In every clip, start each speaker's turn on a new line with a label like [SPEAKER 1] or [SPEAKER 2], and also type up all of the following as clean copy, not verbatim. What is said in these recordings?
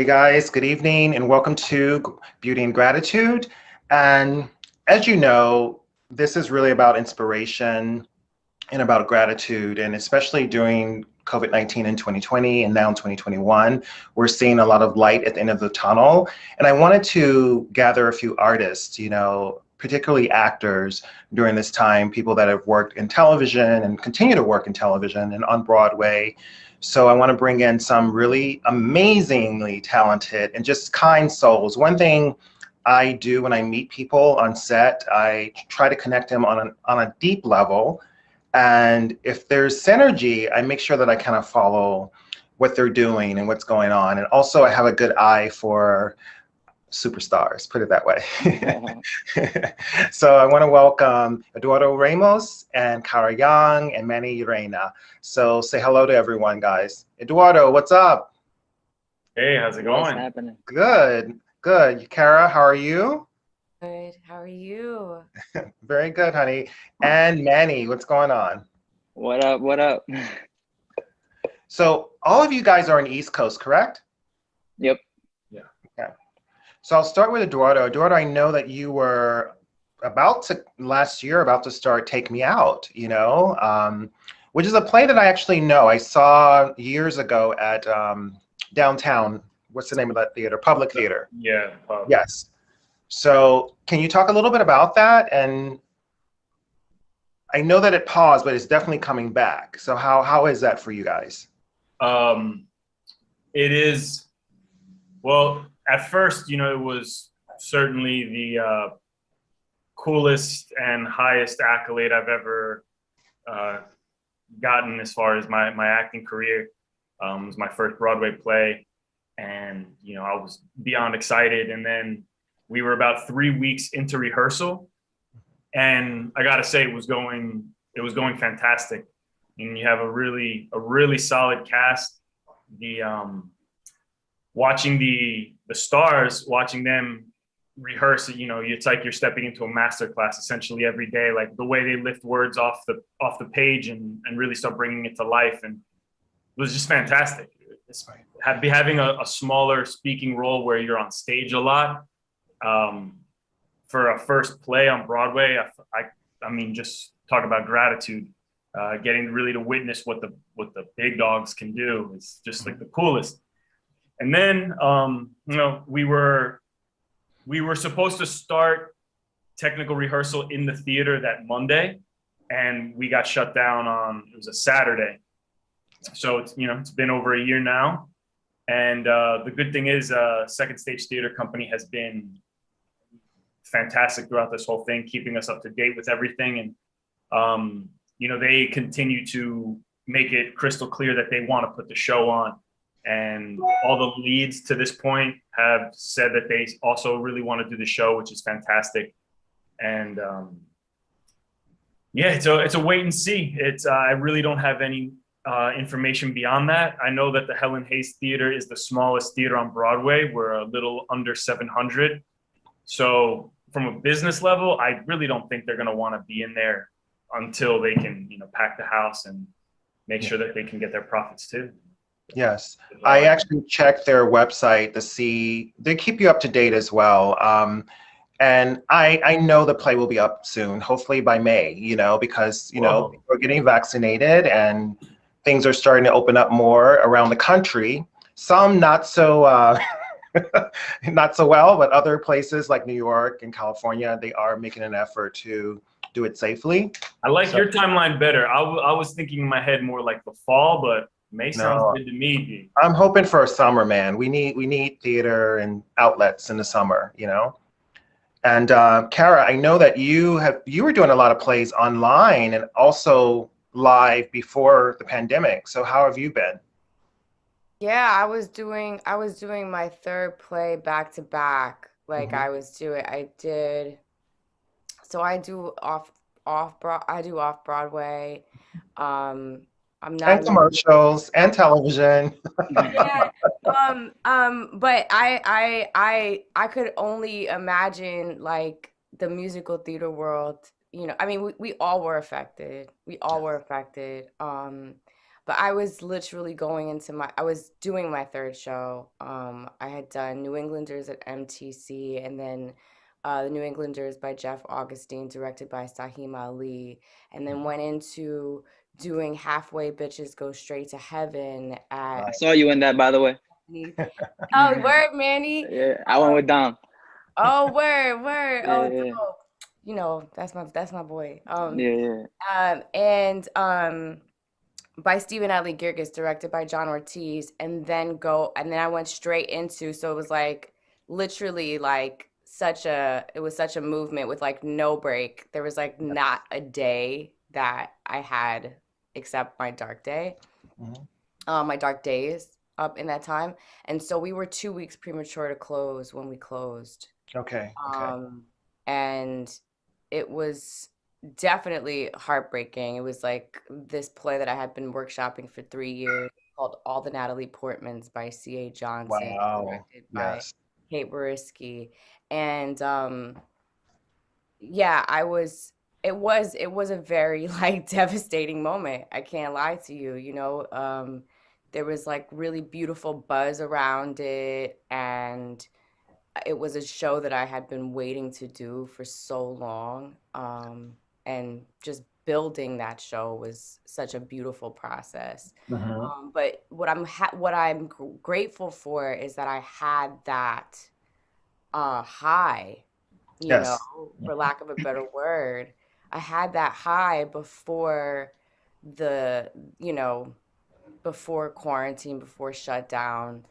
[SPEAKER 1] Hey guys, good evening and welcome to Beauty and Gratitude. And as you know, this is really about inspiration and about gratitude, and especially during COVID-19 in 2020 and now in 2021, we're seeing a lot of light at the end of the tunnel. And I wanted to gather a few artists, particularly actors during this time, people that have worked in television and continue to work in television and on Broadway. So I want to bring in some really amazingly talented and just kind souls. One thing I do when I meet people on set, I try to connect them on a deep level. And if there's synergy, I make sure that I kind of follow what they're doing and what's going on. And also I have a good eye for superstars, put it that way. So I want to welcome Eduardo Ramos and Cara Young and Manny Urena. So say hello to everyone, guys. Eduardo, what's up?
[SPEAKER 2] Hey, how's it going?
[SPEAKER 3] What's happening?
[SPEAKER 1] Good, good. Cara, how are you?
[SPEAKER 4] Good. How are you?
[SPEAKER 1] Very good, honey. And Manny, what's going on?
[SPEAKER 3] What up? What up?
[SPEAKER 1] So all of you guys are on the East Coast, correct?
[SPEAKER 3] Yep.
[SPEAKER 1] Yeah. So I'll start with Eduardo. Eduardo, I know that you were last year about to start Take Me Out, which is a play that I actually know. I saw years ago at downtown. What's the name of that theater? Public Theater.
[SPEAKER 2] Yeah.
[SPEAKER 1] Yes. So can you talk a little bit about that? And I know that it paused, but it's definitely coming back. So how is that for you guys?
[SPEAKER 2] It is, well, at first, it was certainly the coolest and highest accolade I've ever gotten as far as my acting career. It was my first Broadway play, and I was beyond excited. And then we were about 3 weeks into rehearsal, and I gotta say it was going fantastic. And you have a really solid cast. Watching the stars, watching them rehearse, it's like you're stepping into a master class essentially every day. Like the way they lift words off the page and really start bringing it to life, and it was just fantastic. Having a smaller speaking role where you're on stage a lot, for a first play on Broadway, I mean, just talk about gratitude. Getting really to witness what the big dogs can do is just like the coolest. And then, we were supposed to start technical rehearsal in the theater that Monday, and we got shut down it was a Saturday. So it's been over a year now. And the good thing is Second Stage Theater Company has been fantastic throughout this whole thing, keeping us up to date with everything. And, they continue to make it crystal clear that they want to put the show on. And all the leads to this point have said that they also really want to do the show, which is fantastic. And it's a wait and see. I really don't have any information beyond that. I know that the Helen Hayes Theater is the smallest theater on Broadway. We're a little under 700. So from a business level, I really don't think they're going to want to be in there until they can, pack the house and make sure that they can get their profits too.
[SPEAKER 1] Yes, I actually checked their website to see, they keep you up to date as well. And I know the play will be up soon, hopefully by May, because,
[SPEAKER 2] Whoa.
[SPEAKER 1] people are getting vaccinated and things are starting to open up more around the country. Some not so, not so well, but other places like New York and California, they are making an effort to do it safely.
[SPEAKER 2] I like your timeline better. I was thinking in my head more like the fall, but May sounds good to me, D.
[SPEAKER 1] I'm hoping for a summer, man. We need theater and outlets in the summer, And Cara, I know that you were doing a lot of plays online and also live before the pandemic. So how have you been?
[SPEAKER 4] Yeah, I was doing my third play back to back. Like I did. So I do off Broadway. I'm not
[SPEAKER 1] And commercials and television.
[SPEAKER 4] Yeah. But I could only imagine like the musical theater world. I mean, we all were affected. We all were affected. But I was literally I was doing my third show. I had done New Englanders at MTC, and then the New Englanders by Jeff Augustine, directed by Sahim Ali, and then went into doing Halfway Bitches Go Straight to Heaven at.
[SPEAKER 3] I saw you in that, by the way.
[SPEAKER 4] Oh, word, Manny.
[SPEAKER 3] Yeah, I went with Dom.
[SPEAKER 4] Oh, word.
[SPEAKER 3] Yeah,
[SPEAKER 4] Oh,
[SPEAKER 3] yeah.
[SPEAKER 4] dope. You know, that's my boy.
[SPEAKER 3] Yeah.
[SPEAKER 4] By Stephen Adly Girgis, directed by John Ortiz, and then I went straight into, so it was like literally like it was such a movement with like no break. There was like not a day that I had except my dark day, my dark days up in that time. And so we were 2 weeks premature to close when we closed.
[SPEAKER 1] Okay.
[SPEAKER 4] And it was definitely heartbreaking. It was like this play that I had been workshopping for 3 years called All the Natalie Portmans by C.A. Johnson, directed by Kate Boriski. And yeah, it was a very like devastating moment. I can't lie to you, you know. There was like really beautiful buzz around it, and it was a show that I had been waiting to do for so long. And just building that show was such a beautiful process. But what I'm grateful for is that I had that high, you know, for lack of a better word. I had that high before before quarantine, before shutdown.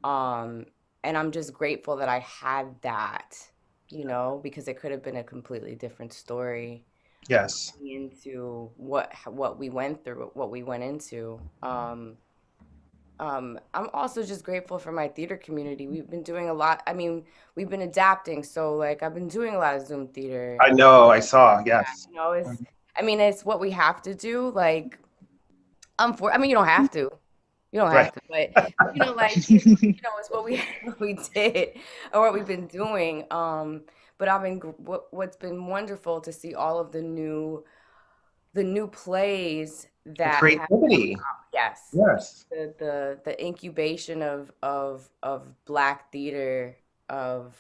[SPEAKER 4] And I'm just grateful that I had that, you know, because it could have been a completely different story.
[SPEAKER 1] Yes.
[SPEAKER 4] Into what we went through, what we went into. I'm also just grateful for my theater community. We've been doing a lot. I mean, we've been adapting. So like I've been doing a lot of Zoom theater.
[SPEAKER 1] I know, I saw, yes.
[SPEAKER 4] You know, it's what we have to do. Like, I mean, you don't have to. You don't have to, but you know, like it's what we did or what we've been doing. But what's been wonderful to see all of the new plays that
[SPEAKER 1] creativity.
[SPEAKER 4] Yes. The incubation of Black theater, of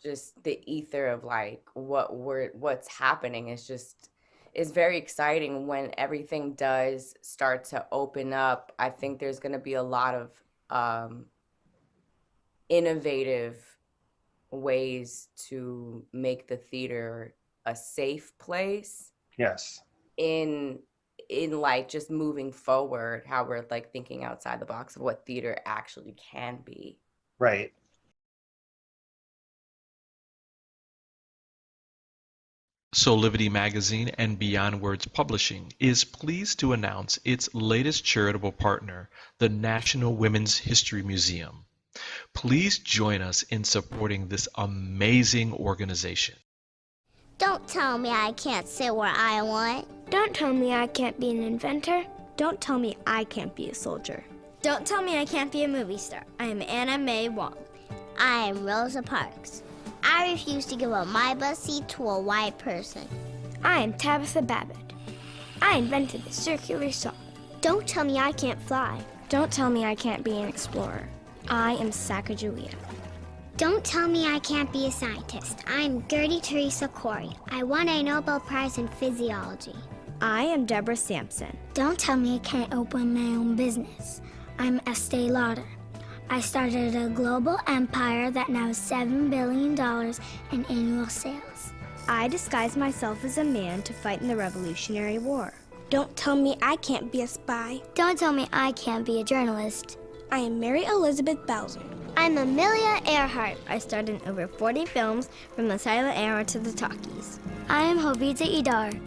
[SPEAKER 4] just the ether of like what's happening is very exciting when everything does start to open up. I think there's going to be a lot of innovative ways to make the theater a safe place.
[SPEAKER 1] Yes.
[SPEAKER 4] In like just moving forward, how we're like thinking outside the box of what theater actually can be.
[SPEAKER 1] Right.
[SPEAKER 5] Soulivity Magazine and Beyond Words Publishing is pleased to announce its latest charitable partner, the National Women's History Museum. Please join us in supporting this amazing organization.
[SPEAKER 6] Don't tell me I can't sit where I want.
[SPEAKER 7] Don't tell me I can't be an inventor. Don't tell me I can't be a soldier.
[SPEAKER 6] Don't tell me I can't be a movie star. I am Anna Mae Wong. I am Rosa Parks. I refuse to give up my bus seat to a white person.
[SPEAKER 7] I am Tabitha Babbitt. I invented the circular saw.
[SPEAKER 6] Don't tell me I can't fly.
[SPEAKER 7] Don't tell me I can't be an explorer. I am Sacagawea.
[SPEAKER 6] Don't tell me I can't be a scientist. I'm Gertie Teresa Corey. I won a Nobel Prize in physiology.
[SPEAKER 7] I am Deborah Sampson.
[SPEAKER 8] Don't tell me I can't open my own business. I'm Estee Lauder. I started a global empire that now has $7 billion in annual sales.
[SPEAKER 7] I disguised myself as a man to fight in the Revolutionary War.
[SPEAKER 8] Don't tell me I can't be a spy.
[SPEAKER 6] Don't tell me I can't be a journalist.
[SPEAKER 8] I am Mary Elizabeth Bowser.
[SPEAKER 6] I'm Amelia Earhart.
[SPEAKER 7] I starred in over 40 films from the silent era to the talkies.
[SPEAKER 6] I am Hovita Idar.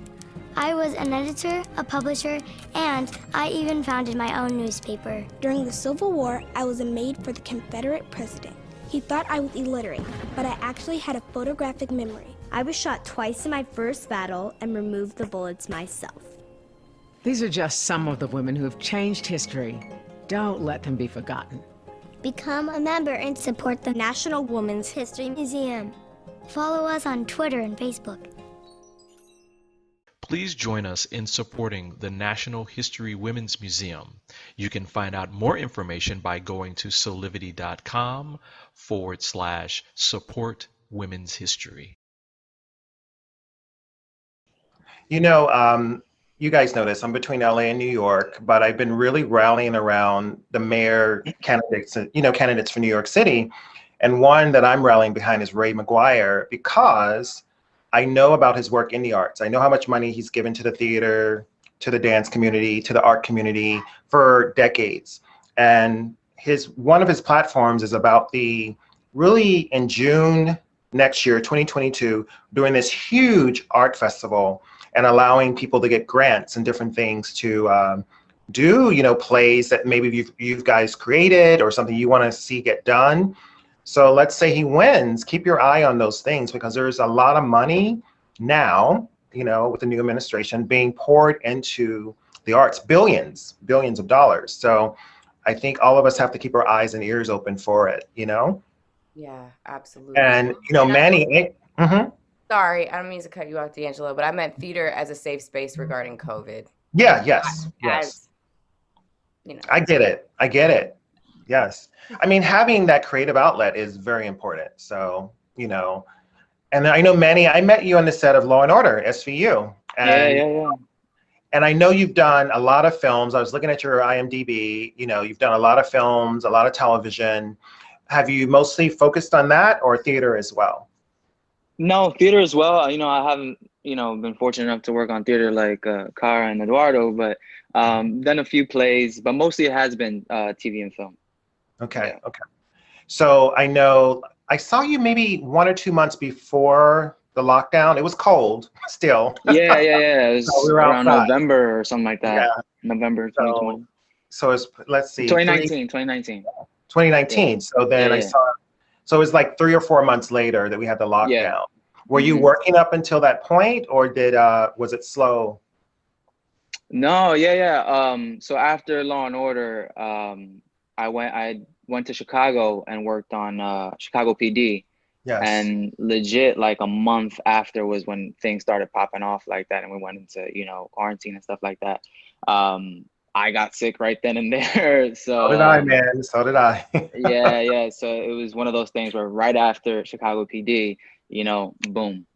[SPEAKER 6] I was an editor, a publisher, and I even founded my own newspaper.
[SPEAKER 8] During the Civil War, I was a maid for the Confederate president. He thought I was illiterate, but I actually had a photographic memory.
[SPEAKER 7] I was shot twice in my first battle and removed the bullets myself.
[SPEAKER 9] These are just some of the women who have changed history. Don't let them be forgotten.
[SPEAKER 6] Become a member and support the
[SPEAKER 7] National Women's History Museum.
[SPEAKER 6] Follow us on Twitter and Facebook.
[SPEAKER 5] please join us in supporting the National History Women's Museum. You can find out more information by going to solivity.com/support women's history.
[SPEAKER 1] You know, you guys know this, I'm between LA and New York, but I've been really rallying around the mayor candidates, candidates for New York City. And one that I'm rallying behind is Ray McGuire, because I know about his work in the arts. I know how much money he's given to the theater, to the dance community, to the art community for decades. And one of his platforms is about really in June next year, 2022, doing this huge art festival and allowing people to get grants and different things to do, plays that maybe you guys created or something you want to see get done. So let's say he wins, keep your eye on those things, because there's a lot of money now, with the new administration being poured into the arts, billions of dollars. So I think all of us have to keep our eyes and ears open for it,
[SPEAKER 4] Yeah, absolutely.
[SPEAKER 1] And, Manny,
[SPEAKER 4] sorry, I don't mean to cut you off, D'Angelo, but I meant theater as a safe space regarding COVID.
[SPEAKER 1] Yeah, yes. I get it. Yes. I mean, having that creative outlet is very important. So, and I know, Manny, I met you on the set of Law and Order, SVU. And,
[SPEAKER 3] Yeah.
[SPEAKER 1] And I know you've done a lot of films. I was looking at your IMDb, you've done a lot of films, a lot of television. Have you mostly focused on that or theater as well?
[SPEAKER 3] No, theater as well. I haven't, been fortunate enough to work on theater like Cara and Eduardo, but done a few plays, but mostly it has been TV and film.
[SPEAKER 1] Okay. So I know I saw you maybe 1 or 2 months before the lockdown. It was cold still.
[SPEAKER 3] Yeah. It was
[SPEAKER 1] So we were
[SPEAKER 3] around
[SPEAKER 1] outside.
[SPEAKER 3] November or something like that.
[SPEAKER 1] Yeah.
[SPEAKER 3] November 2020.
[SPEAKER 1] So it's, let's see.
[SPEAKER 3] 2019.
[SPEAKER 1] 2019.
[SPEAKER 3] Yeah.
[SPEAKER 1] So then I saw, so it was like 3 or 4 months later that we had the lockdown.
[SPEAKER 3] Yeah.
[SPEAKER 1] Were you working up until that point, or was it slow?
[SPEAKER 3] No, yeah. So after Law and Order, I went to Chicago and worked on Chicago PD.
[SPEAKER 1] Yes.
[SPEAKER 3] And legit, like a month after was when things started popping off like that, and we went into quarantine and stuff like that. I got sick right then and there. So
[SPEAKER 1] did I, man. So did I.
[SPEAKER 3] yeah. So it was one of those things where right after Chicago PD, boom.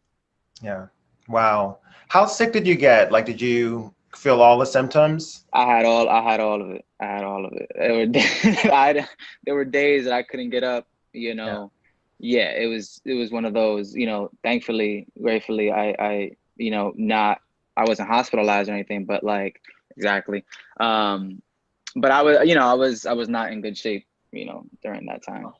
[SPEAKER 1] Yeah. Wow. How sick did you get? Like, did you feel all the symptoms?
[SPEAKER 3] I had all of it. There were days that I couldn't get up, Yeah, it was one of those, thankfully, gratefully, I wasn't hospitalized or anything, but like, exactly. But I was not in good shape, during that time.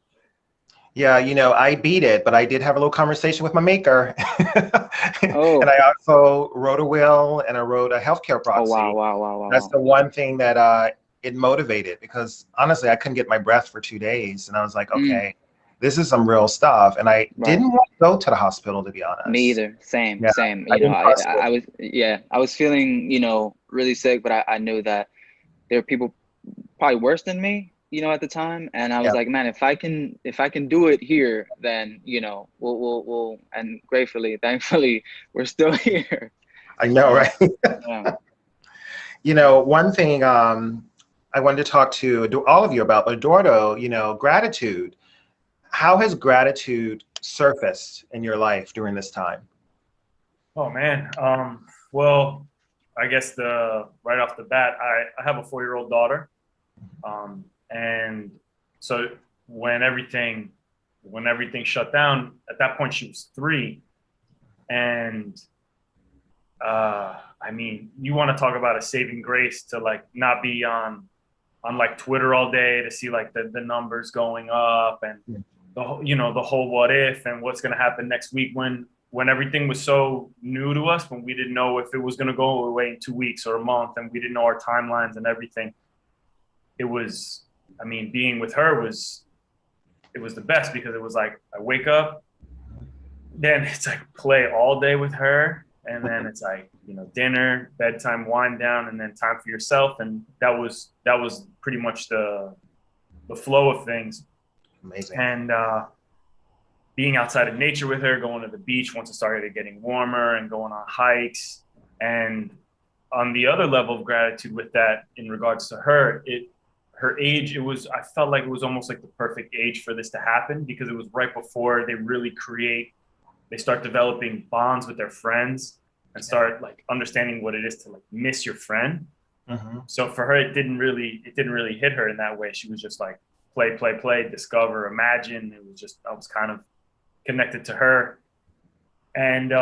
[SPEAKER 1] Yeah, I beat it, but I did have a little conversation with my maker.
[SPEAKER 3] Oh.
[SPEAKER 1] And I also wrote a will and I wrote a healthcare proxy.
[SPEAKER 3] Oh, wow.
[SPEAKER 1] That's the one thing that it motivated, because honestly, I couldn't get my breath for 2 days. And I was like, okay, this is some real stuff. And I didn't want to go to the hospital, to be honest.
[SPEAKER 3] Me either. Same. I was feeling, really sick, but I knew that there were people probably worse than me, at the time. And I was like, man, if I can do it here, then, we'll, and gratefully, thankfully, we're still here.
[SPEAKER 1] I know, right?
[SPEAKER 3] Yeah.
[SPEAKER 1] One thing I wanted to talk to all of you about, Eduardo, gratitude. How has gratitude surfaced in your life during this time?
[SPEAKER 2] Oh, man. Well, I guess right off the bat, I have a 4-year-old daughter. And so when everything shut down, at that point she was 3. And I mean, you want to talk about a saving grace to like not be on like Twitter all day to see like the numbers going up and the whole what if and what's going to happen next week when everything was so new to us, when we didn't know if it was going to go away in 2 weeks or a month, and we didn't know our timelines and everything. It was, I mean, being with her was the best, because it was like I wake up, then it's like play all day with her, and then it's like, dinner, bedtime, wind down, and then time for yourself. And that was pretty much the flow of things.
[SPEAKER 1] Amazing.
[SPEAKER 2] And being outside of nature with her, going to the beach once it started getting warmer, and going on hikes, And on the other level of gratitude with that, in regards to her, her age, I felt like it was almost like the perfect age for this to happen, because it was right before they start developing bonds with their friends and start like understanding what it is to like miss your friend. So for her, it didn't really hit her in that way. She was just like play, discover, imagine. I was kind of connected to her. And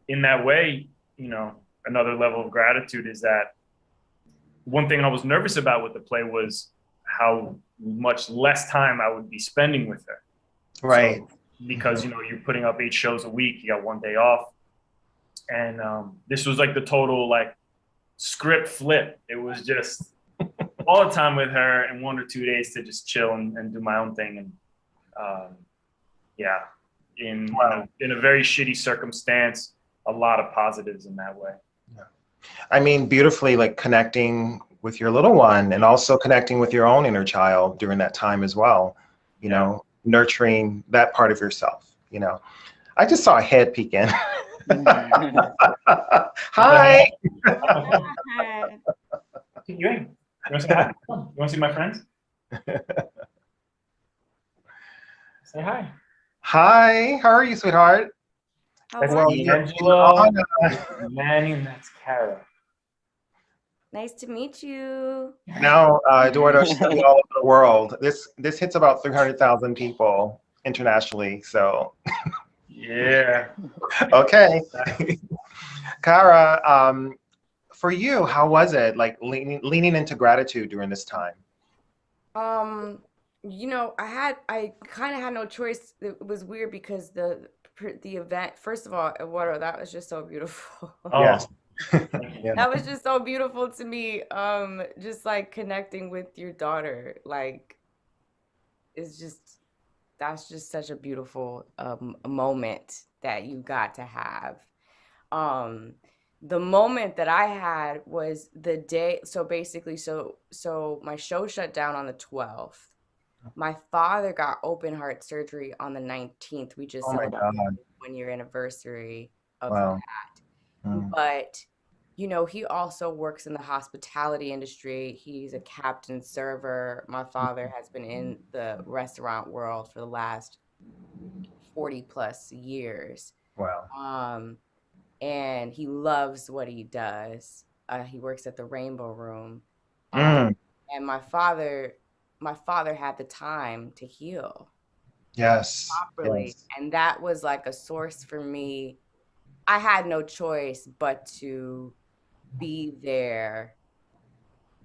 [SPEAKER 2] in that way, another level of gratitude is that one thing I was nervous about with the play was how much less time I would be spending with her.
[SPEAKER 1] Right.
[SPEAKER 2] So, because, you're putting up 8 shows a week, you got 1 day off. And this was like the total like script flip. It was just all the time with her and 1 or 2 days to just chill and do my own thing. And in a very shitty circumstance, a lot of positives in that way.
[SPEAKER 1] Yeah. I mean, beautifully like connecting with your little one and also connecting with your own inner child during that time as well, nurturing that part of yourself, I just saw a head peek in. Hi.
[SPEAKER 2] You want to say hi? You want to see my friends? Say hi.
[SPEAKER 1] Hi. How are you, sweetheart?
[SPEAKER 2] That's
[SPEAKER 1] Well,
[SPEAKER 2] D'angelo, Manny, and that's Kara.
[SPEAKER 4] Nice to meet you.
[SPEAKER 1] Now, Eduardo, she's all over the world. This hits about 300,000 people internationally. So.
[SPEAKER 2] Yeah.
[SPEAKER 1] Okay. Kara, for you, how was it like leaning into gratitude during this time?
[SPEAKER 4] I kind of had no choice. It was weird because the event, first of all, Eduardo, that was just so beautiful.
[SPEAKER 1] Yes.
[SPEAKER 4] That was just so beautiful to me. Just like connecting with your daughter, like that's just such a beautiful moment that you got to have. The moment that I had was the day. So basically, so my show shut down on the 12th. My father got open heart surgery on the 19th. We just celebrated the 1-year anniversary of that. But, he also works in the hospitality industry. He's a captain server. My father has been in the restaurant world for the last 40 plus years.
[SPEAKER 1] Wow.
[SPEAKER 4] And he loves what he does. He works at the Rainbow Room. And my father had the time to heal.
[SPEAKER 1] Yes.
[SPEAKER 4] Properly. Yes. And that was like a source for me. I had no choice but to be there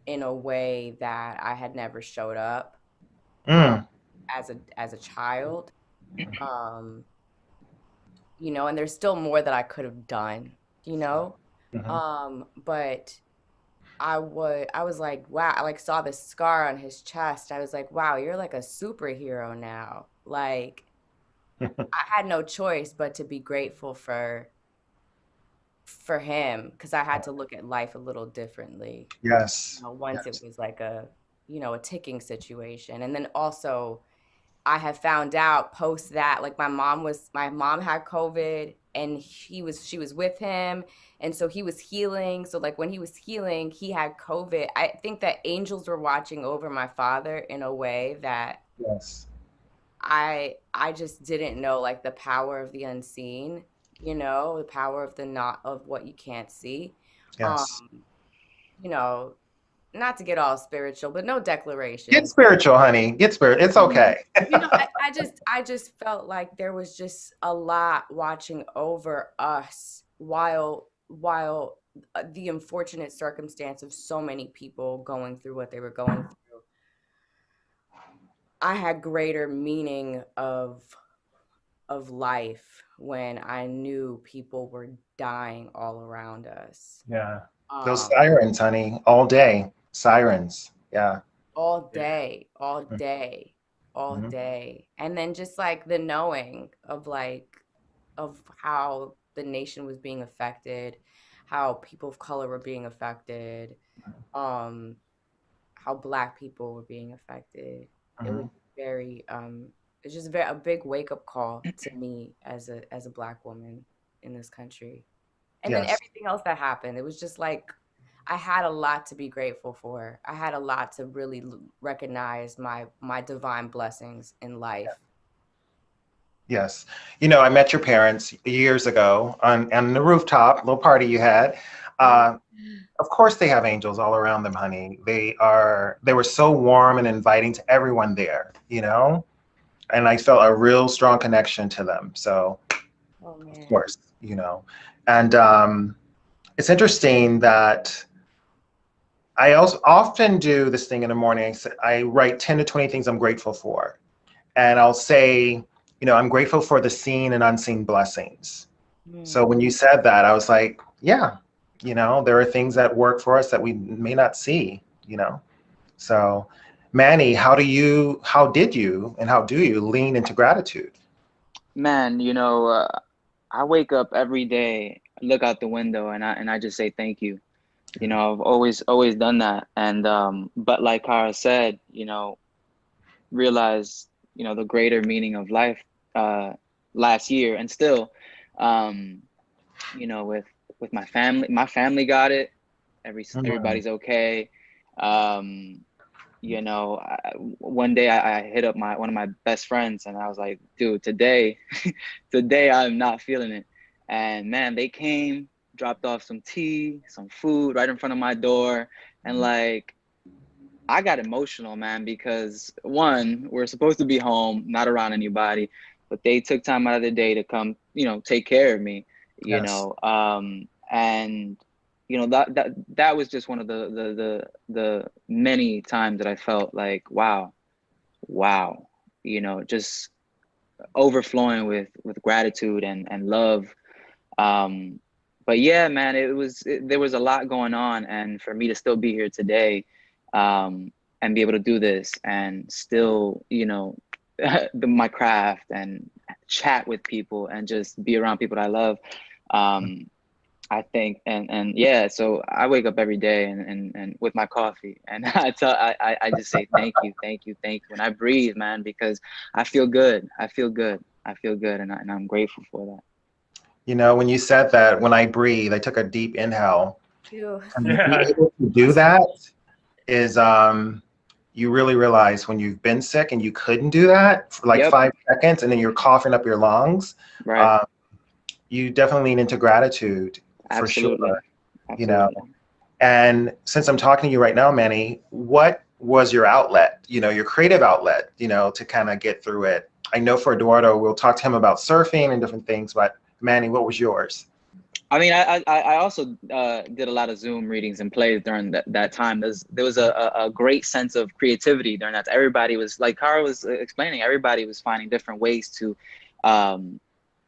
[SPEAKER 4] in a way that I had never showed up as a child. And there's still more that I could have done, but I was like, wow, I like saw this scar on his chest. I was like, wow, you're like a superhero now. Like I had no choice but to be grateful for him, because I had to look at life a little differently.
[SPEAKER 1] Yes.
[SPEAKER 4] Once it was like a ticking situation. And then also I have found out post that, like my mom had COVID and she was with him. And so he was healing. So like when he was healing, he had COVID. I think that angels were watching over my father in a way that I just didn't know, like the power of the unseen, the power of of what you can't see.
[SPEAKER 1] Yes.
[SPEAKER 4] Not to get all spiritual, but no declaration.
[SPEAKER 1] Get spiritual, honey. Get spiritual. It's okay.
[SPEAKER 4] I just felt like there was just a lot watching over us while the unfortunate circumstance of so many people going through what they were going through. I had greater meaning of life when I knew people were dying all around us.
[SPEAKER 1] Yeah. Those sirens, honey, all day. Sirens. Yeah.
[SPEAKER 4] All day. And then just like the knowing of how the nation was being affected, how people of color were being affected, how Black people were being affected. It was it's just a big wake up call to me as a Black woman in this country. And then everything else that happened, it was just like, I had a lot to be grateful for. I had a lot to really recognize my divine blessings in life.
[SPEAKER 1] Yes. You know, I met your parents years ago on the rooftop, little party you had. Of course they have angels all around them, honey. They were so warm and inviting to everyone there, you know? And I felt a real strong connection to them. So, of course, you know. And it's interesting that I also often do this thing in the morning. I write 10 to 20 things I'm grateful for. And I'll say, you know, I'm grateful for the seen and unseen blessings. So when you said that, I was like, yeah, you know, there are things that work for us that we may not see, you know. So Manny, how did you and how do you lean into gratitude?
[SPEAKER 3] Man, you know, I wake up every day, look out the window, and I just say thank you. You know, I've always done that. And but like Kara said, you know, realize, you know, the greater meaning of life last year, and still, you know, with my family got it. Everybody's okay. You know, one day I hit up one of my best friends, and I was like, dude, today I'm not feeling it. And man, they came, dropped off some tea, some food right in front of my door. And like, I got emotional, man, because one, we're supposed to be home, not around anybody, but they took time out of their day to come, you know, take care of me, you know. And you know, that was just one of the many times that I felt like, wow, you know, just overflowing with gratitude and love. But yeah, man, there was a lot going on, and for me to still be here today, and be able to do this and still, you know, my craft and chat with people and just be around people that I love. I think, and yeah, so I wake up every day and with my coffee, and I just say thank you, and I breathe, man, because I feel good, and I'm grateful for that.
[SPEAKER 1] You know, when you said that, when I breathe, I took a deep inhale. And to be able to do that is, you really realize when you've been sick and you couldn't do that for like 5 seconds, and then you're coughing up your lungs.
[SPEAKER 3] Right.
[SPEAKER 1] You definitely lean into gratitude.
[SPEAKER 3] Absolutely.
[SPEAKER 1] For sure. You know, and since I'm talking to you right now, Manny, what was your outlet, you know, your creative outlet, you know, to kind of get through it? I know for Eduardo, we'll talk to him about surfing and different things, but Manny, what was yours?
[SPEAKER 3] I mean, I also did a lot of Zoom readings and plays during that time. There was a great sense of creativity during that. Everybody was, like Kara was explaining, everybody was finding different ways to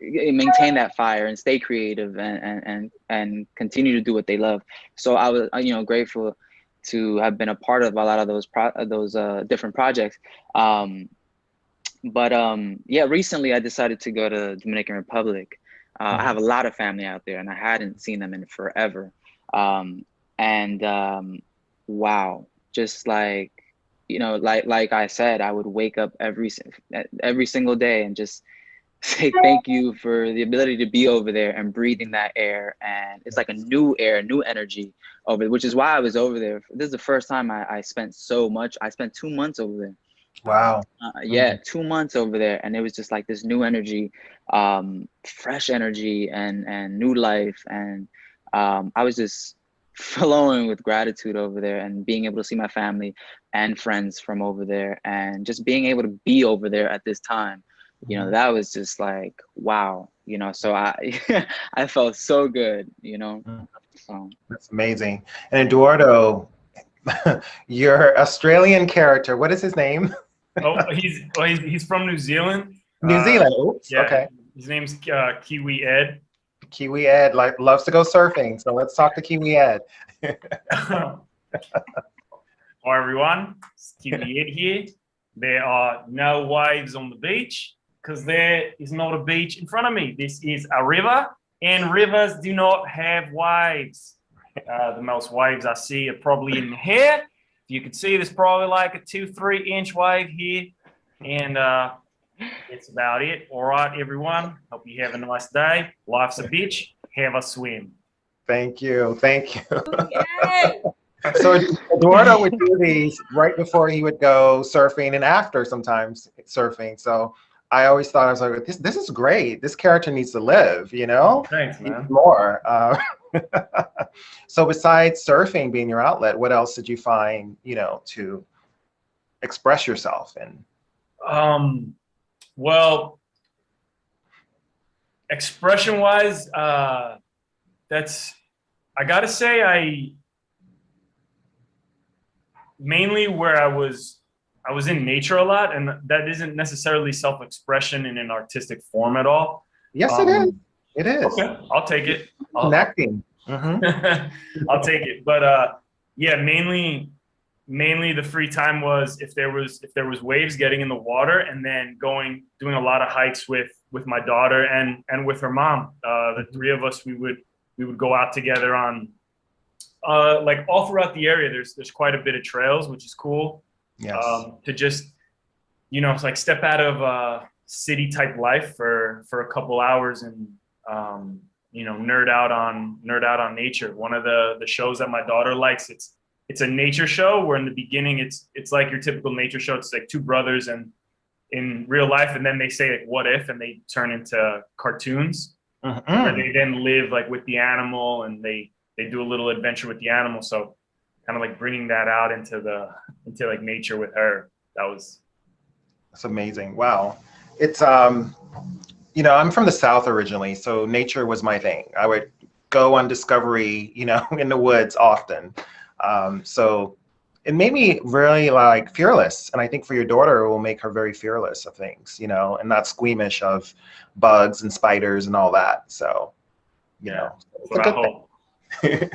[SPEAKER 3] maintain that fire and stay creative and continue to do what they love. So I was, you know, grateful to have been a part of a lot of those different projects. But yeah, recently I decided to go to Dominican Republic. I have a lot of family out there, and I hadn't seen them in forever. Wow, just like, you know, like I said, I would wake up every single day and just say thank you for the ability to be over there and breathing that air. And it's like a new air, new energy over, which is why I was over there. This is the first time I spent so much. I spent 2 months over there.
[SPEAKER 1] Wow.
[SPEAKER 3] Yeah, 2 months over there, and it was just like this new energy, fresh energy, and new life. And I was just flowing with gratitude over there, and being able to see my family and friends from over there, and just being able to be over there at this time. You know, that was just like, wow, you know, so I felt so good, you know. So
[SPEAKER 1] that's amazing. And Eduardo, your Australian character, what is his name?
[SPEAKER 2] He's from New Zealand.
[SPEAKER 1] New Zealand. Oops.
[SPEAKER 2] Yeah,
[SPEAKER 1] okay.
[SPEAKER 2] His name's Kiwi Ed.
[SPEAKER 1] Kiwi Ed loves to go surfing, so let's talk to Kiwi Ed.
[SPEAKER 2] Hi everyone, it's Kiwi Ed here. There are no waves on the beach because there is not a beach in front of me. This is a river, and rivers do not have waves. The most waves I see are probably in the hair. You can see there's probably like a 2-3 inch wave here, and that's about it. All right, everyone. Hope you have a nice day. Life's a bitch. Have a swim.
[SPEAKER 1] Thank you. Thank you.
[SPEAKER 4] Yay!
[SPEAKER 1] So Eduardo would do these right before he would go surfing and after sometimes surfing. So I always thought, I was like, this is great. This character needs to live, you know?
[SPEAKER 2] Thanks,
[SPEAKER 1] He needs
[SPEAKER 2] man.
[SPEAKER 1] more. So besides surfing being your outlet, what else did you find, you know, to express yourself in?
[SPEAKER 2] Well, expression-wise, I gotta say, mainly where I was in nature a lot, and that isn't necessarily self-expression in an artistic form at all.
[SPEAKER 1] Yes, it is. It is.
[SPEAKER 2] Okay, I'll take it.
[SPEAKER 1] Connecting.
[SPEAKER 2] I'll take it. But yeah, mainly the free time was if there was waves, getting in the water, and then doing a lot of hikes with my daughter and with her mom. The three of us, we would go out together on like all throughout the area. There's quite a bit of trails, which is cool.
[SPEAKER 1] Yes.
[SPEAKER 2] To just, you know, it's like step out of city type life for a couple hours and you know, nerd out on nature. One of the shows that my daughter likes, it's a nature show where in the beginning it's like your typical nature show. It's like two brothers and in real life, and then they say like what if, and they turn into cartoons where they then live like with the animal, and they do a little adventure with the animal. So kind of like bringing that out into like nature with her. That's
[SPEAKER 1] amazing. Wow. It's you know, I'm from the South originally, so nature was my thing. I would go on discovery, you know, in the woods often. So it made me really like fearless. And I think for your daughter, it will make her very fearless of things, you know, and not squeamish of bugs and spiders and all that. So, you know, it's a good thing.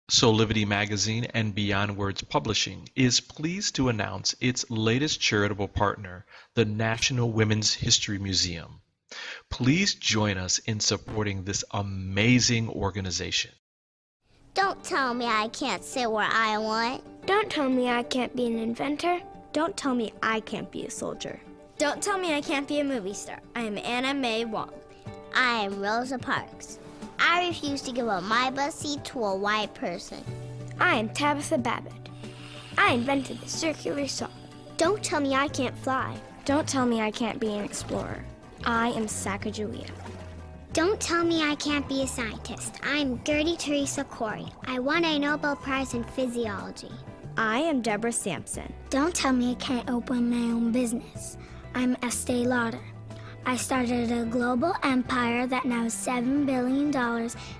[SPEAKER 5] Solivity Magazine and Beyond Words Publishing is pleased to announce its latest charitable partner, the National Women's History Museum. Please join us in supporting this amazing organization.
[SPEAKER 6] Don't tell me I can't sit where I want.
[SPEAKER 7] Don't tell me I can't be an inventor. Don't tell me I can't be a soldier. Don't tell me I can't be a movie star. I am Anna Mae Wong.
[SPEAKER 6] I am Rosa Parks. I refuse to give up my bus seat to a white person.
[SPEAKER 7] I am Tabitha Babbitt. I invented the circular saw.
[SPEAKER 8] Don't tell me I can't fly.
[SPEAKER 7] Don't tell me I can't be an explorer. I am Sacagawea.
[SPEAKER 8] Don't tell me I can't be a scientist. I'm Gertie Teresa Corey. I won a Nobel Prize in physiology.
[SPEAKER 7] I am Deborah Sampson.
[SPEAKER 8] Don't tell me I can't open my own business. I'm Estee Lauder. I started a global empire that now has $7 billion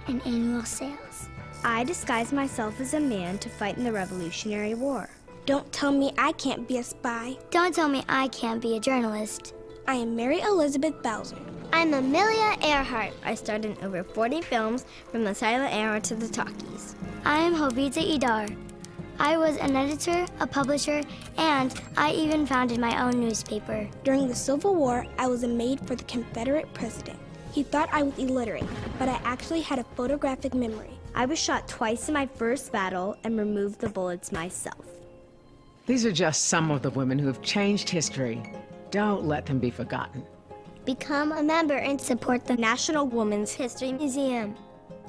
[SPEAKER 8] in annual sales.
[SPEAKER 7] I disguised myself as a man to fight in the Revolutionary War. Don't tell me I can't be a spy.
[SPEAKER 8] Don't tell me I can't be a journalist.
[SPEAKER 7] I am Mary Elizabeth Bowser.
[SPEAKER 8] I'm Amelia Earhart.
[SPEAKER 7] I starred in over 40 films from the silent era to the talkies.
[SPEAKER 8] I am Hovita Idar. I was an editor, a publisher, and I even founded my own newspaper.
[SPEAKER 7] During the Civil War, I was a maid for the Confederate president. He thought I was illiterate, but I actually had a photographic memory. I was shot twice in my first battle and removed the bullets myself.
[SPEAKER 9] These are just some of the women who have changed history. Don't let them be forgotten.
[SPEAKER 8] Become a member and support the
[SPEAKER 7] National Women's History
[SPEAKER 8] Museum.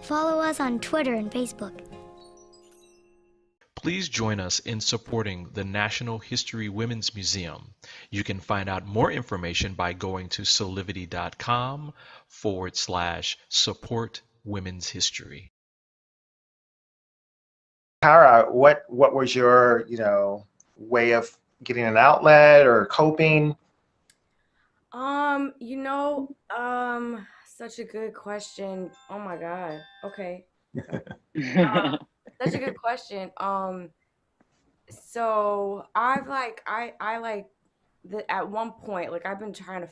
[SPEAKER 8] Follow us on Twitter and Facebook.
[SPEAKER 5] Please join us in supporting the National History Women's Museum. You can find out more information by going to solivity.com/support women's history.
[SPEAKER 1] Tara, what was your, you know, way of getting an outlet or coping?
[SPEAKER 4] You know, such a good question. Oh my God. Okay. Such a good question. So I've like, I like that at one point, like I've been trying to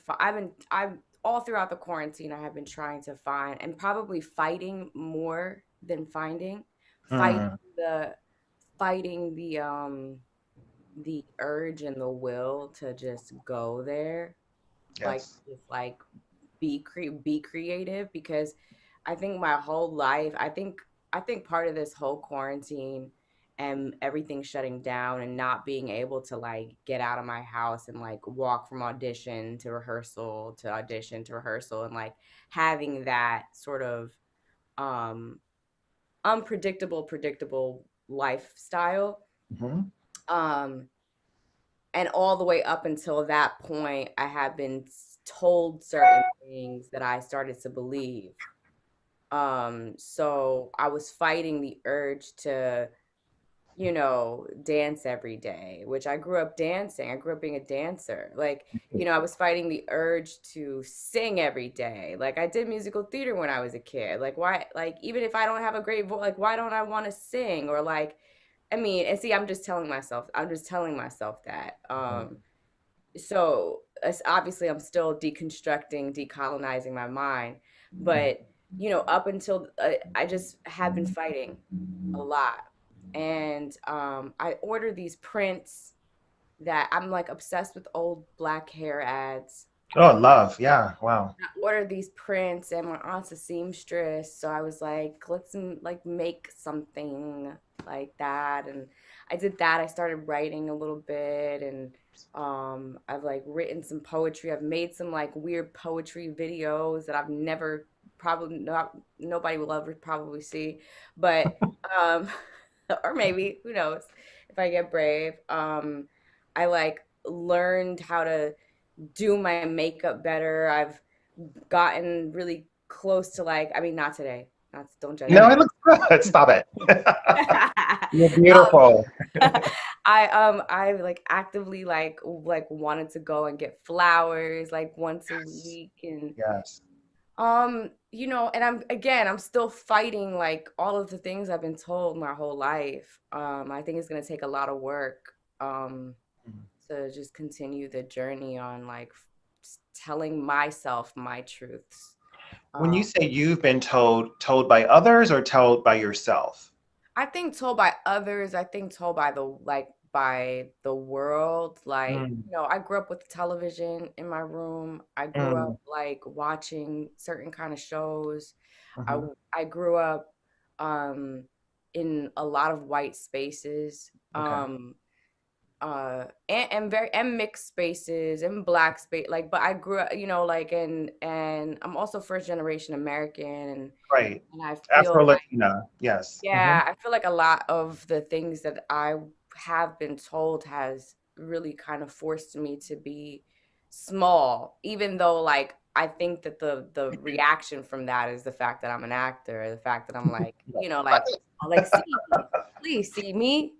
[SPEAKER 4] I've all throughout the quarantine, I have been trying to find and probably fighting more than finding, fighting the urge and the will to just go there.
[SPEAKER 1] Yes.
[SPEAKER 4] Like just like be creative, because I think my whole life, I think part of this whole quarantine and everything shutting down and not being able to like get out of my house and like walk from audition to rehearsal to audition to rehearsal, and like having that sort of predictable lifestyle. And all the way up until that point, I had been told certain things that I started to believe. So I was fighting the urge to, you know, dance every day, which I grew up dancing. I grew up being a dancer. Like, you know, I was fighting the urge to sing every day. Like, I did musical theater when I was a kid. Like, why, like, even if I don't have a great voice, like, why don't I want to sing? Or like, I mean, and see, I'm just telling myself that. So obviously I'm still deconstructing, decolonizing my mind, but you know, up until I just have been fighting a lot. And I order these prints that I'm like obsessed with old black hair ads.
[SPEAKER 1] Oh, love. Yeah. Wow.
[SPEAKER 4] I ordered these prints, and my aunt's a seamstress. So I was like, let's like make something like that. And I did that. I started writing a little bit, and I've like written some poetry. I've made some like weird poetry videos that I've never, probably not, nobody will ever probably see, but or maybe, who knows, if I get brave. I like learned how to do my makeup better. I've gotten really close to like, I mean, not today. Not, don't judge
[SPEAKER 1] No,
[SPEAKER 4] me.
[SPEAKER 1] it looks good. Stop it. You're beautiful.
[SPEAKER 4] I like actively like wanted to go and get flowers like once a week, and
[SPEAKER 1] Yes.
[SPEAKER 4] you know, and I'm still fighting like all of the things I've been told my whole life. I think it's gonna take a lot of work to just continue the journey on like telling myself my truths.
[SPEAKER 1] When you say you've been told by others or told by yourself?
[SPEAKER 4] I think told by others. I think told by the world. Like, you know, I grew up with television in my room. I grew up like watching certain kind of shows. I grew up in a lot of white spaces. And mixed spaces and black space, like, but I grew up, you know, like, and I'm also first generation American, and
[SPEAKER 1] Right.
[SPEAKER 4] and I feel
[SPEAKER 1] Afro-Latina. Yes.
[SPEAKER 4] yeah, I feel like a lot of the things that I have been told has really kind of forced me to be small, even though like I think that the reaction from that is the fact that I'm an actor, the fact that I'm like, you know, like, see me, please see me,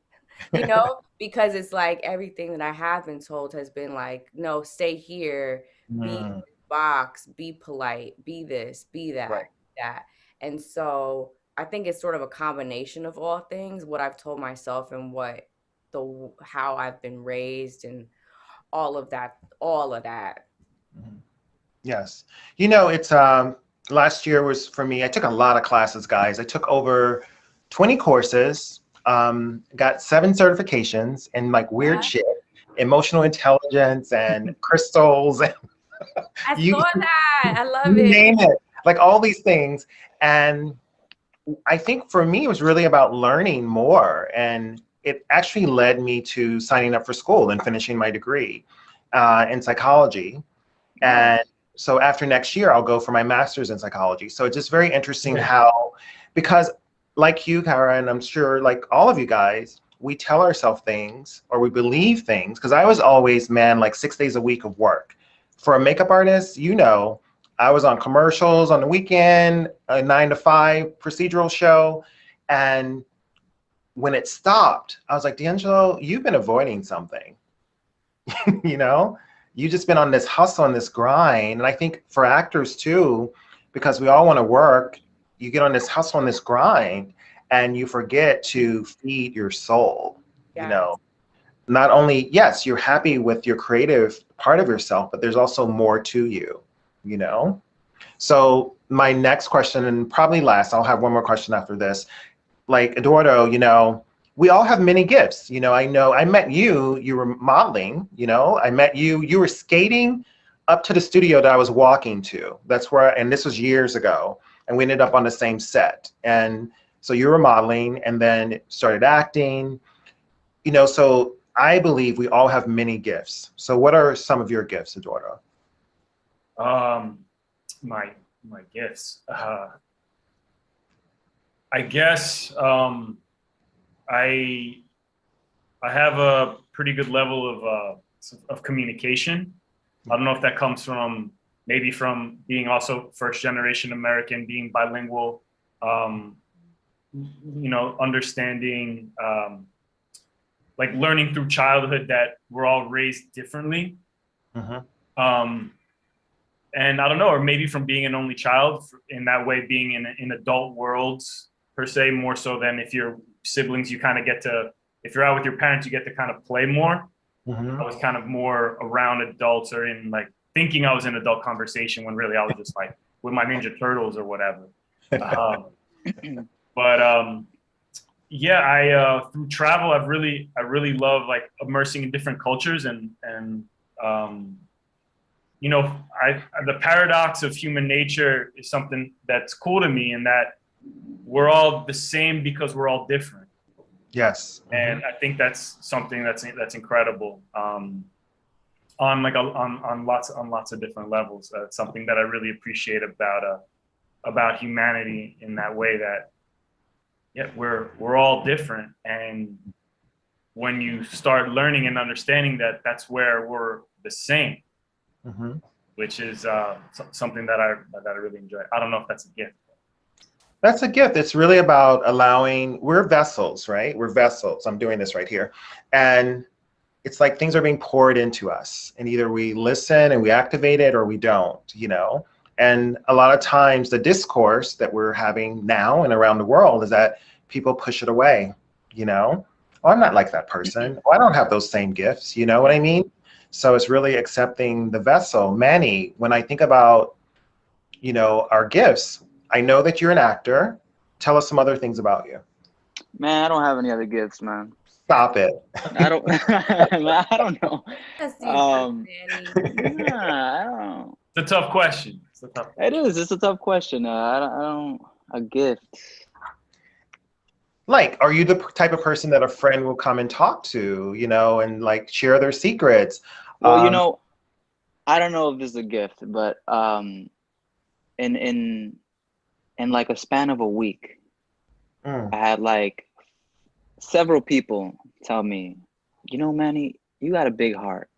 [SPEAKER 4] you know, because it's like everything that I have been told has been like, no, stay here, be in this box, be polite, be this, be that, that. And so I think it's sort of a combination of all things, what I've told myself and how I've been raised and all of that.
[SPEAKER 1] Yes. You know, it's last year was for me, I took a lot of classes, guys. I took over 20 courses. Got 7 certifications in like weird shit, emotional intelligence and crystals. And
[SPEAKER 4] I saw that. I love it.
[SPEAKER 1] Name it, like all these things. And I think for me, it was really about learning more. And it actually led me to signing up for school and finishing my degree in psychology. And so after next year, I'll go for my master's in psychology. So it's just very interesting how, because like you, Kara, and I'm sure like all of you guys, we tell ourselves things or we believe things. Because I was always, man, like 6 days a week of work. For a makeup artist, you know, I was on commercials on the weekend, a 9 to 5 procedural show. And when it stopped, I was like, D'Angelo, you've been avoiding something. You know, you just been on this hustle and this grind. And I think for actors too, because we all want to work, you get on this hustle and this grind and you forget to feed your soul. You know, not only, yes, you're happy with your creative part of yourself, but there's also more to you, you know? So my next question, and probably last, I'll have one more question after this. Like, Eduardo, you know, we all have many gifts. You know I met you, you were modeling, you know, I met you, you were skating up to the studio that I was walking to. That's where, and this was years ago. And we ended up on the same set. And So you were modeling and then started acting, you know, so I believe we all have many gifts. So what are some of your gifts, Eduardo?
[SPEAKER 2] My gifts. I guess I have a pretty good level of communication. I don't know if that comes from maybe from being also first generation American, being bilingual, you know, understanding, like learning through childhood that we're all raised differently. And I don't know, or maybe from being an only child in that way, being in adult worlds per se, more so than if you're siblings, you kind of get to, if you're out with your parents, you get to kind of play more. I was kind of more around adults or in like thinking I was in adult conversation when really I was just like with my Ninja Turtles or whatever. Yeah, I through travel, I really love like immersing in different cultures and you know, the paradox of human nature is something that's cool to me, in that we're all the same because we're all different.
[SPEAKER 1] Yes.
[SPEAKER 2] And I think that's something that's incredible. On lots of different levels. That's something that I really appreciate about humanity, in that way that, yeah, we're all different. And when you start learning and understanding that, that's where we're the same. Which is something that I really enjoy. I don't know if that's a gift.
[SPEAKER 1] That's a gift. It's really about allowing, we're vessels, right? We're vessels. I'm doing this right here. And it's like things are being poured into us, and either we listen and we activate it or we don't, you know? And a lot of times the discourse that we're having now and around the world is that people push it away, you know? Oh, I'm not like that person. Oh, I don't have those same gifts. You know what I mean? So it's really accepting the vessel. Manny, when I think about, you know, our gifts, I know that you're an actor. Tell us some other things about you.
[SPEAKER 3] Man, I don't have any other gifts, man.
[SPEAKER 1] Stop it.
[SPEAKER 3] I don't. I don't know.
[SPEAKER 2] It's a tough question.
[SPEAKER 3] It is. It's a tough question. I don't. A gift.
[SPEAKER 1] Like, are you the type of person that a friend will come and talk to, you know, and like share their secrets?
[SPEAKER 3] Well, you know, I don't know if this is a gift, but in like a span of a week, I had like several people tell me, you know, Manny, you got a big heart.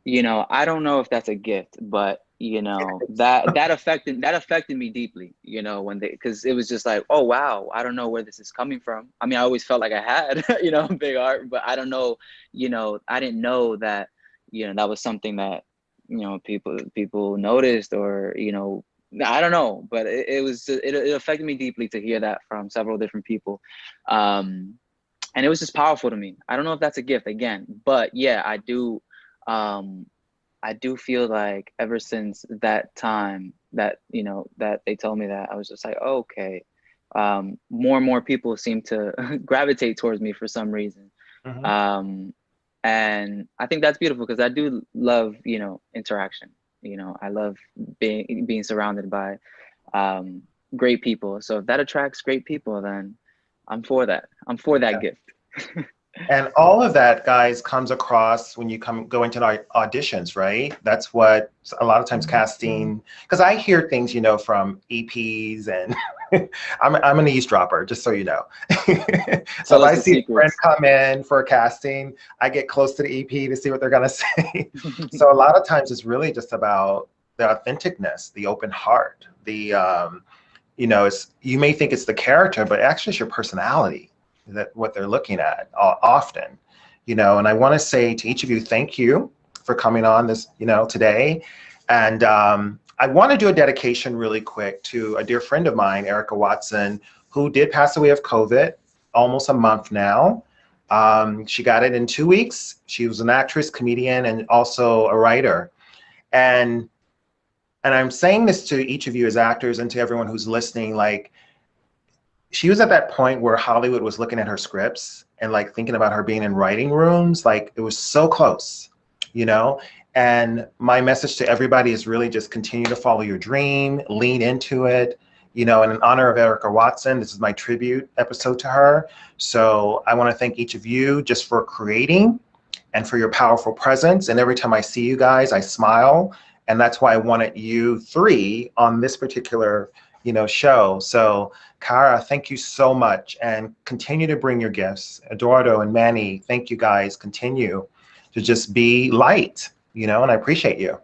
[SPEAKER 3] You know, I don't know if that's a gift, but you know, that affected me deeply, you know, because it was just like, oh wow, I don't know where this is coming from. I mean, I always felt like I had, you know, a big heart, but I don't know, you know, I didn't know that, you know, that was something that, you know, people noticed, or, you know, I don't know, but it affected me deeply to hear that from several different people. And it was just powerful to me. I don't know if that's a gift again, but yeah, I do feel like ever since that time that, you know, that they told me that, I was just like, oh, okay. More and more people seem to gravitate towards me for some reason. And I think that's beautiful, because I do love, you know, interaction. You know, I love being surrounded by great people. So if that attracts great people, then I'm for that. I'm for that gift.
[SPEAKER 1] And all of that, guys, comes across when you go into auditions, right? That's what a lot of times casting, because I hear things, you know, from EPs, and I'm an eavesdropper, just so you know. So if I see a friend come in for a casting, I get close to the EP to see what they're gonna say. So a lot of times it's really just about the authenticness, the open heart, the, you know, you may think it's the character, but actually it's your personality. That what they're looking at often, you know. And I want to say to each of you, thank you for coming on this, you know, today. And I want to do a dedication really quick to a dear friend of mine, Erica Watson, who did pass away of COVID almost a month now. She got it in 2 weeks. She was an actress, comedian, and also a writer. And I'm saying this to each of you as actors and to everyone who's listening, like, she was at that point where Hollywood was looking at her scripts and like thinking about her being in writing rooms. Like, it was so close, you know? And my message to everybody is really just continue to follow your dream, lean into it, you know, and in honor of Erica Watson, this is my tribute episode to her. So I want to thank each of you just for creating and for your powerful presence. And every time I see you guys, I smile. And that's why I wanted you three on this particular, you know, show. So Cara, thank you so much, and continue to bring your gifts. Eduardo and Manny, thank you guys. Continue to just be light, you know, and I appreciate you.